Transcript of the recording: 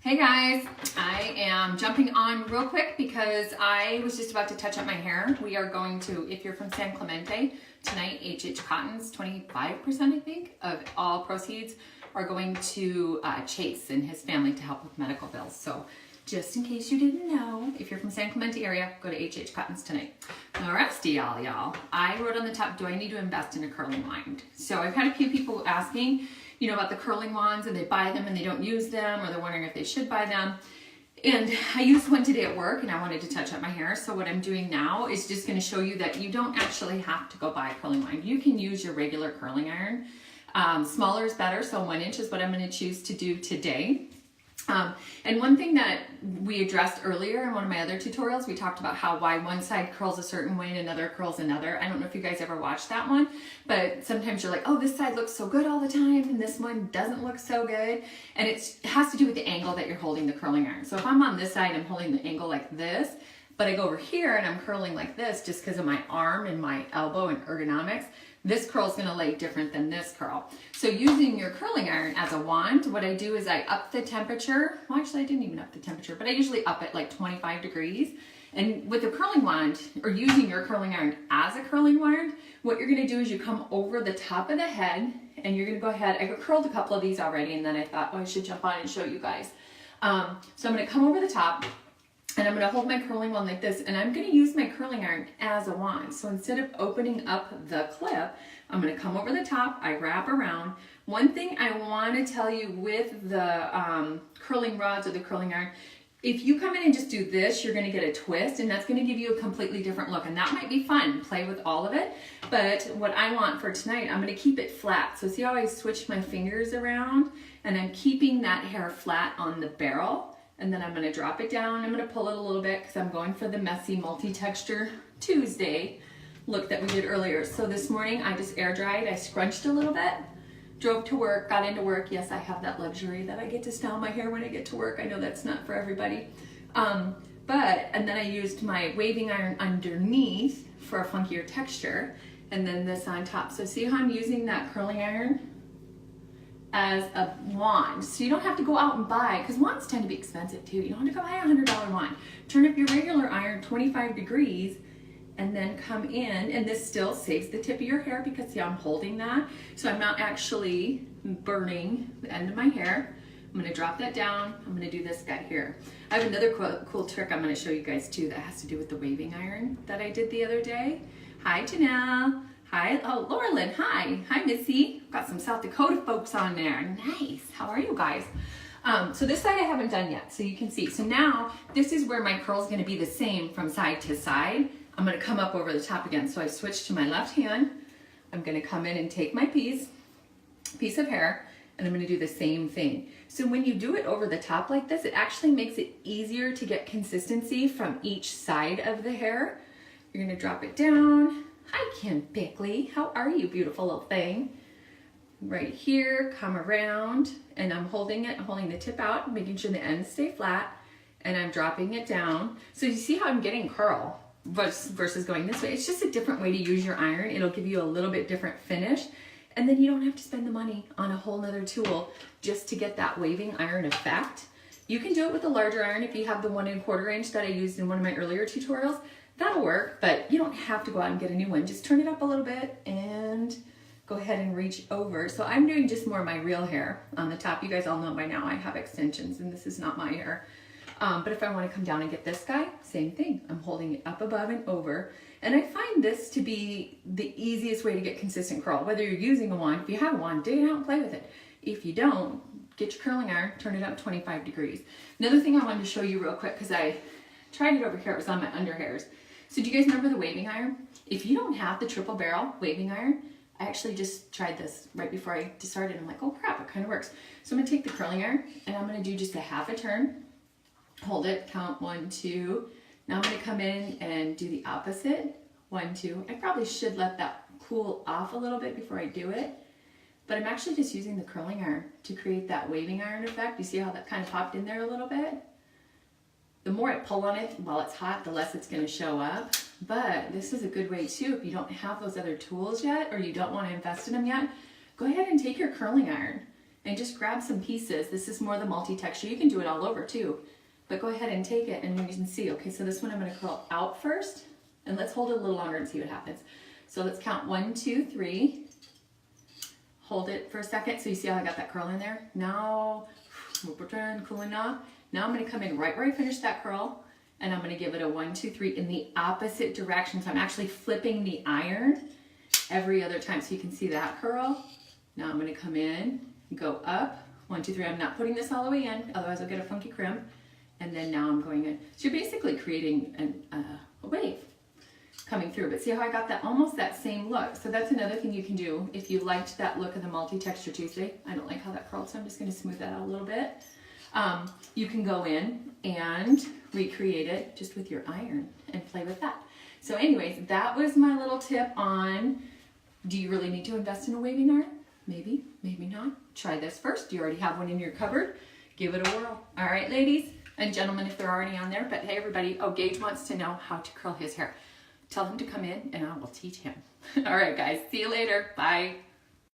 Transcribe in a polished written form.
Hey guys, I am jumping on real quick because I was just about to touch up my hair. We are going to, if you're from San Clemente, tonight HH Cottons, 25% I think of all proceeds are going to Chase and his family to help with medical bills. So just in case you didn't know, if you're from San Clemente area, go to HH Cottons tonight. The rest of y'all, I wrote on the top, do I need to invest in a curling wand? So I've had a few people asking, about the curling wands, and they buy them and they don't use them, or they're wondering if they should buy them. And I used one today at work and I wanted to touch up my hair. So what I'm doing now is just going to show you that you don't actually have to go buy a curling wand. You can use your regular curling iron. Smaller is better, so 1 inch is what I'm going to choose to do today. And one thing that we addressed earlier in one of my other tutorials, we talked about why one side curls a certain way and another curls another. I don't know if you guys ever watched that one, but sometimes you're like, oh, this side looks so good all the time and this one doesn't look so good. And it has to do with the angle that you're holding the curling iron. So if I'm on this side, I'm holding the angle like this, but I go over here and I'm curling like this just because of my arm and my elbow and ergonomics. This curl is going to lay different than this curl. So using your curling iron as a wand, what I do is I up the temperature. Well, actually I didn't even up the temperature, but I usually up it like 25 degrees. And with a curling wand, or using your curling iron as a curling wand, what you're going to do is you come over the top of the head and you're going to go ahead. I curled a couple of these already and then I thought, oh, I should jump on and show you guys. So I'm going to come over the top. And I'm going to hold my curling wand like this, and I'm going to use my curling iron as a wand. So instead of opening up the clip, I'm going to come over the top, I wrap around. One thing I want to tell you with the curling rods or the curling iron, if you come in and just do this, you're going to get a twist, and that's going to give you a completely different look. And that might be fun, play with all of it. But what I want for tonight, I'm going to keep it flat. So see how I switch my fingers around, and I'm keeping that hair flat on the barrel. And then I'm going to drop it down. I'm going to pull it a little bit because I'm going for the messy multi-texture Tuesday look that we did earlier. So this morning I just air dried. I scrunched a little bit, drove to work, got into work. Yes, I have that luxury that I get to style my hair when I get to work. I know that's not for everybody. And then I used my waving iron underneath for a funkier texture. And then this on top. So see how I'm using that curling iron as a wand. So you don't have to go out and buy, because wands tend to be expensive too. You don't have to go buy a $100 wand. Turn up your regular iron 25 degrees and then come in, and this still saves the tip of your hair because see, I'm holding that. So I'm not actually burning the end of my hair. I'm going to drop that down. I'm going to do this guy here. I have another cool trick I'm going to show you guys too that has to do with the waving iron that I did the other day. Hi, Janelle. Hi, oh, Laura Lynn, hi. Hi, Missy. Got some South Dakota folks on there. Nice. How are you guys? So this side I haven't done yet, so you can see. So now, this is where my curl is going to be the same from side to side. I'm going to come up over the top again. So I've switched to my left hand. I'm going to come in and take my piece of hair, and I'm going to do the same thing. So when you do it over the top like this, it actually makes it easier to get consistency from each side of the hair. You're going to drop it down. Hi, Kim Bickley. How are you, beautiful little thing? Right here, come around, and I'm holding it, holding the tip out, making sure the ends stay flat, and I'm dropping it down. So you see how I'm getting curl versus going this way. It's just a different way to use your iron. It'll give you a little bit different finish, and then you don't have to spend the money on a whole nother tool just to get that waving iron effect. You can do it with a larger iron if you have the 1 1/4 inch that I used in one of my earlier tutorials. That'll work, but you don't have to go out and get a new one. Just turn it up a little bit and go ahead and reach over. So I'm doing just more of my real hair on the top. You guys all know by now I have extensions and this is not my hair. But if I want to come down and get this guy, same thing. I'm holding it up above and over. And I find this to be the easiest way to get consistent curl. Whether you're using a wand, if you have a wand, dig it out and play with it. If you don't, get your curling iron, turn it up 25 degrees. Another thing I wanted to show you real quick, because I tried it over here, it was on my under hairs. So do you guys remember the waving iron? If you don't have the triple barrel waving iron, I actually just tried this right before I started. I'm like, oh crap, it kind of works. So I'm gonna take the curling iron and I'm gonna do just a half a turn. Hold it, count 1, 2. Now I'm gonna come in and do the opposite. 1, 2. I probably should let that cool off a little bit before I do it. But I'm actually just using the curling iron to create that waving iron effect. You see how that kind of popped in there a little bit? The more I pull on it while it's hot, the less it's going to show up. But this is a good way too, if you don't have those other tools yet or you don't want to invest in them yet, go ahead and take your curling iron and just grab some pieces. This is more the multi-texture. You can do it all over too, but go ahead and take it and you can see, okay, so this one I'm gonna curl out first, and let's hold it a little longer and see what happens. So let's count 1, 2, 3. Hold it for a second. So you see how I got that curl in there? Now, cooling off. Now I'm gonna come in right where I finished that curl, and I'm gonna give it a 1, 2, 3 in the opposite direction. So I'm actually flipping the iron every other time. So you can see that curl. Now I'm gonna come in, go up, 1, 2, 3. I'm not putting this all the way in, otherwise I'll get a funky crimp. And then now I'm going in. So you're basically creating a wave coming through, but see how I got that almost that same look. So that's another thing you can do if you liked that look of the multi-texture Tuesday. I don't like how that curled, so I'm just going to smooth that out a little bit. You can go in and recreate it just with your iron and play with that. So anyways, that was my little tip on, do you really need to invest in a waving iron? Maybe, maybe not. Try this first. You already have one in your cupboard. Give it a whirl. All right, ladies and gentlemen, if they're already on there, but hey, everybody, oh, Gage wants to know how to curl his hair. Tell him to come in and I will teach him. All right, guys, see you later. Bye.